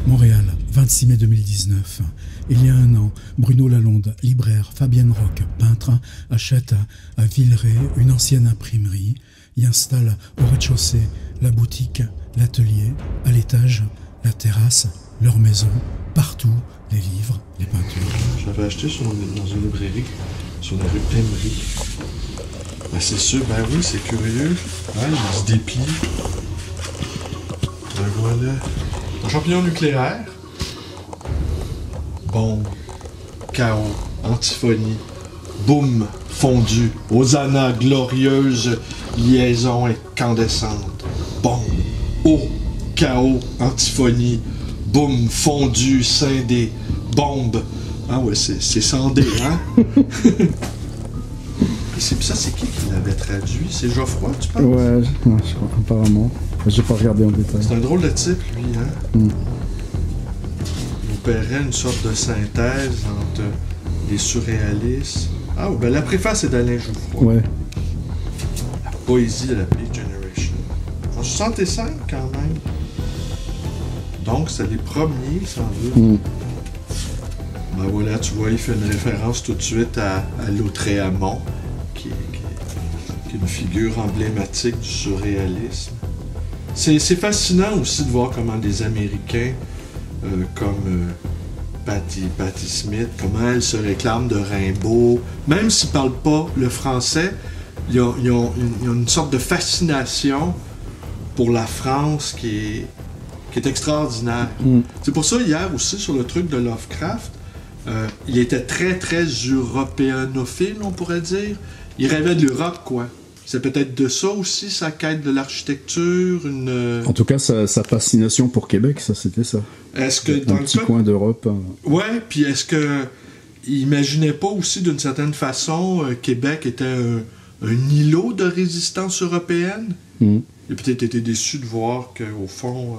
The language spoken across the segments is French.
Montréal, 26 mai 2019. Il y a un an, Bruno Lalonde, libraire, Fabienne Roch, peintre, achète à Villeray une ancienne imprimerie, y installe au rez-de-chaussée la boutique, l'atelier, à l'étage, la terrasse, leur maison, partout, les livres, les peintures. Je l'avais acheté dans une librairie, sur la rue Pémery. Ben c'est sûr, ben oui, c'est curieux. Ouais, il se déplie. Ben voilà. Un champignon nucléaire. Bombe. Chaos. Antiphonie. Boum. Fondu. Hosanna. Glorieuse. Liaison incandescente. Bombe. Eau. Chaos. Antiphonie. Boum. Fondu. Scindé. Bombe. Ah ouais, c'est scindé, hein? Ça, c'est qui l'avait traduit? C'est Geoffroy, tu penses? Ouais, je crois, apparemment. J'ai pas regardé en détail. C'est un drôle de type, lui, hein? Il opérait une sorte de synthèse entre les surréalistes. Ah, ben la préface est d'Alain Geoffroy. Ouais. La poésie de la Beat Generation. En 65, quand même. Donc, c'est les premiers, sans doute. Ben voilà, tu vois, il fait une référence tout de suite à Lautréamont, qui est une figure emblématique du surréalisme. C'est fascinant aussi de voir comment des Américains comme Patti Smith, comment elle se réclame de Rimbaud, même s'ils ne parlent pas le français, ils ont une sorte de fascination pour la France qui est extraordinaire. C'est pour ça, hier aussi, sur le truc de Lovecraft, il était très, très européanophile, on pourrait dire. Il rêvait de l'Europe, quoi. C'est peut-être de ça aussi, sa quête de l'architecture, En tout cas, sa fascination pour Québec, ça, c'était ça. Est-ce que dans un petit coin d'Europe... Ouais, puis est-ce que il imaginait pas aussi, d'une certaine façon, Québec était un îlot de résistance européenne? Il a peut-être été déçu de voir qu'au fond,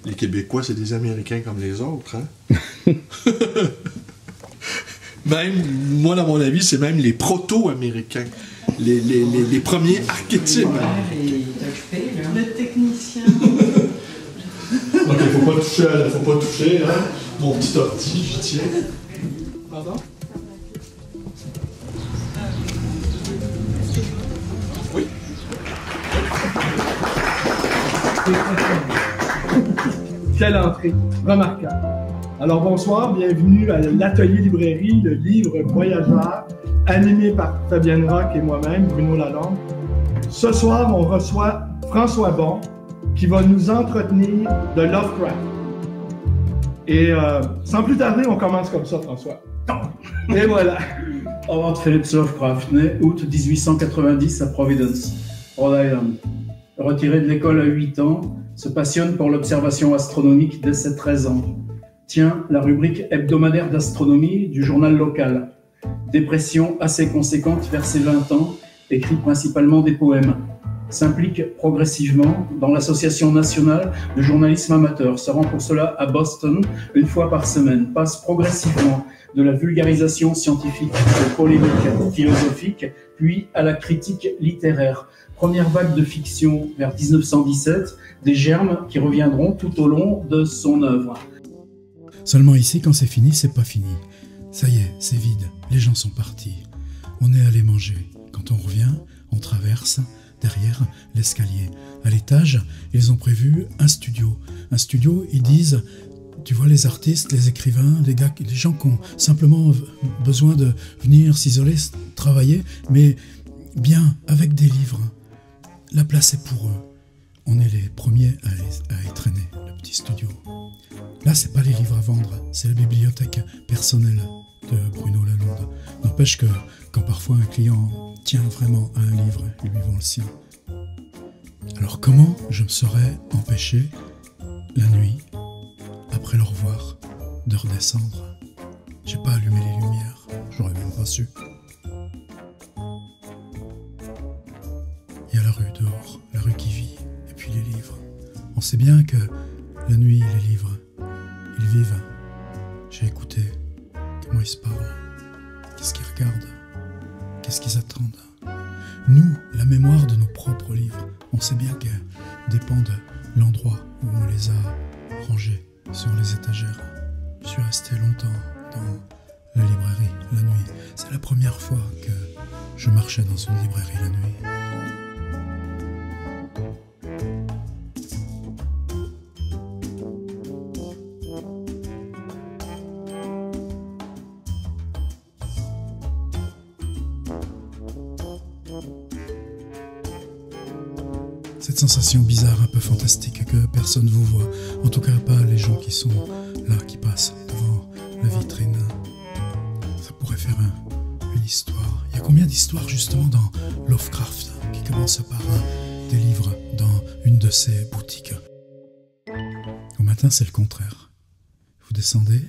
les Québécois, c'est des Américains comme les autres, hein? Même, moi, dans mon avis, c'est même les proto-américains. Les premiers archétypes. Le technicien. Ok, faut pas toucher, hein? Mon petit ordi, j'y tiens. Pardon? Oui. Quelle entrée, remarquable. Alors bonsoir, bienvenue à l'Atelier Librairie, le livre voyageur, animé par Fabienne Roch et moi-même, Bruno Lalonde. Ce soir, on reçoit François Bon, qui va nous entretenir de Lovecraft. Et sans plus tarder, on commence comme ça, François. Et voilà. Howard Phillips Lovecraft, né août 1890 à Providence, Rhode Island. Retiré de l'école à 8 ans, se passionne pour l'observation astronomique dès ses 13 ans. Tient la rubrique hebdomadaire d'astronomie du journal local. Dépression assez conséquente vers ses 20 ans, écrit principalement des poèmes. S'implique progressivement dans l'Association nationale de journalisme amateur, se rend pour cela à Boston une fois par semaine, passe progressivement de la vulgarisation scientifique aux polémiques philosophiques, puis à la critique littéraire. Première vague de fiction vers 1917, des germes qui reviendront tout au long de son œuvre. Seulement ici, quand c'est fini, c'est pas fini. Ça y est, c'est vide, les gens sont partis. On est allé manger. Quand on revient, on traverse, derrière, l'escalier. À l'étage, ils ont prévu un studio. Un studio, ils disent, tu vois, les artistes, les écrivains, les gens qui ont simplement besoin de venir s'isoler, travailler, mais bien, avec des livres. La place est pour eux. On est les premiers à y traîner, le petit studio. Là, c'est pas les livres à vendre, c'est la bibliothèque personnelle de Bruno Lalonde. N'empêche que quand parfois un client tient vraiment à un livre, il lui vend le sien. Alors comment je me serais empêché, la nuit, après le revoir, de redescendre? J'ai pas allumé les lumières, j'aurais même pas su. Il y a la rue dehors, la rue qui vit, et puis les livres. On sait bien que la nuit, les livres, ils vivent. J'ai écouté comment ils se parlent, qu'est-ce qu'ils regardent, qu'est-ce qu'ils attendent. Nous, la mémoire de nos propres livres, on sait bien qu'elle dépend de l'endroit où on les a rangés sur les étagères. Je suis resté longtemps dans la librairie la nuit. C'est la première fois que je marchais dans une librairie la nuit. Cette sensation bizarre, un peu fantastique, que personne vous voit, en tout cas pas les gens qui sont là, qui passent devant la vitrine. Ça pourrait faire une histoire. Il y a combien d'histoires justement dans Lovecraft qui commence par des livres dans une de ces boutiques? Au matin, c'est le contraire. Vous descendez,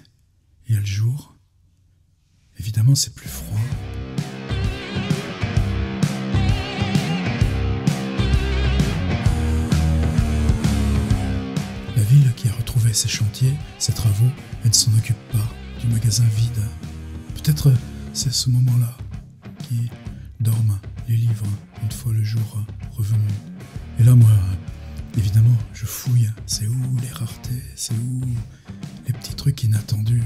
il y a le jour. Évidemment, c'est plus froid. La ville qui a retrouvé ses chantiers, ses travaux, elle ne s'en occupe pas du magasin vide. Peut-être c'est ce moment-là qui dorment les livres une fois le jour revenu. Et là, moi, évidemment, je fouille. C'est où les raretés? C'est où les petits trucs inattendus?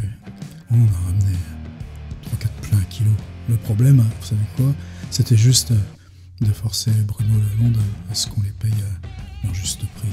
On a ramené 3-4 pleins kilos. Le problème, vous savez quoi? C'était juste de forcer Bruno Lalonde à ce qu'on les paye leur juste prix.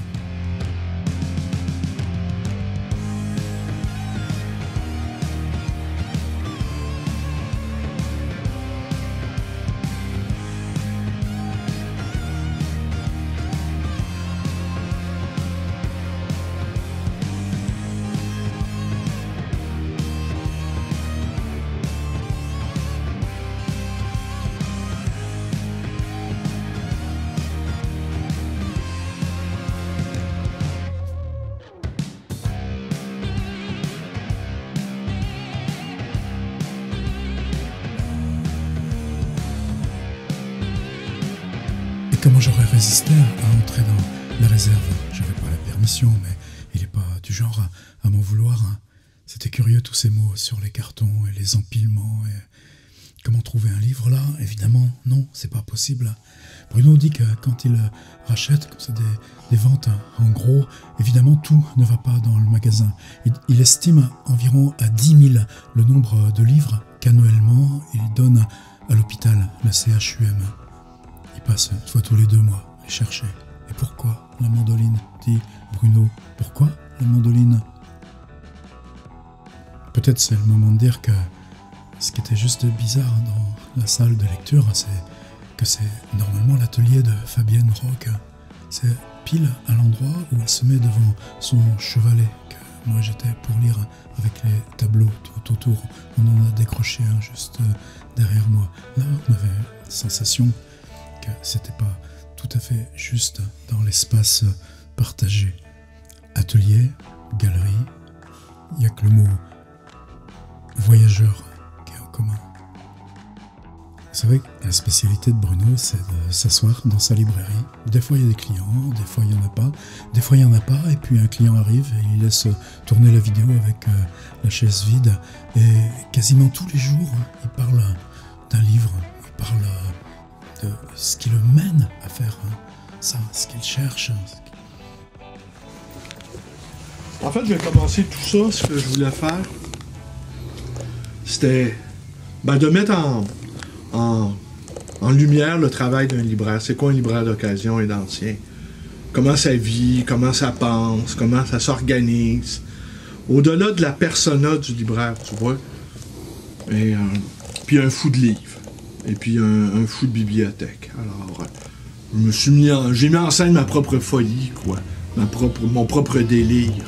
Comment j'aurais résisté à entrer dans la réserve? J'avais pas la permission, mais il est pas du genre à m'en vouloir. C'était curieux tous ces mots sur les cartons et les empilements. Et comment trouver un livre là? Évidemment, non, c'est pas possible. Bruno dit que quand il rachète comme ça des ventes en gros, évidemment tout ne va pas dans le magasin. Il estime environ à 10 000 le nombre de livres qu'annuellement il donne à l'hôpital, le CHUM. Il passe une fois tous les 2 mois les chercher. Et pourquoi la mandoline? Dit Bruno. Pourquoi la mandoline? Peut-être c'est le moment de dire que ce qui était juste bizarre dans la salle de lecture, c'est que c'est normalement l'atelier de Fabienne Rock. C'est pile à l'endroit où elle se met devant son chevalet, que moi j'étais pour lire avec les tableaux tout autour. On en a décroché un juste derrière moi. Là, on avait la sensation que c'était pas tout à fait juste dans l'espace partagé. Atelier, galerie, il n'y a que le mot voyageur qui est en commun. Vous savez, la spécialité de Bruno, c'est de s'asseoir dans sa librairie. Des fois, il y a des clients, des fois, il n'y en a pas. Des fois, il n'y en a pas, et puis un client arrive et il laisse tourner la vidéo avec la chaise vide. Et quasiment tous les jours, il parle d'un livre, il parle de ce qui le mène à faire ça, ce qu'il cherche. En fait, je vais commencer tout ça. Ce que je voulais faire, c'était de mettre en lumière le travail d'un libraire. C'est quoi un libraire d'occasion et d'ancien? Comment ça vit, comment ça pense, comment ça s'organise. Au-delà de la persona du libraire, tu vois. Et puis un fou de livres. Et puis un fou de bibliothèque. Alors, j'ai mis en scène ma propre folie, quoi. Mon propre délire.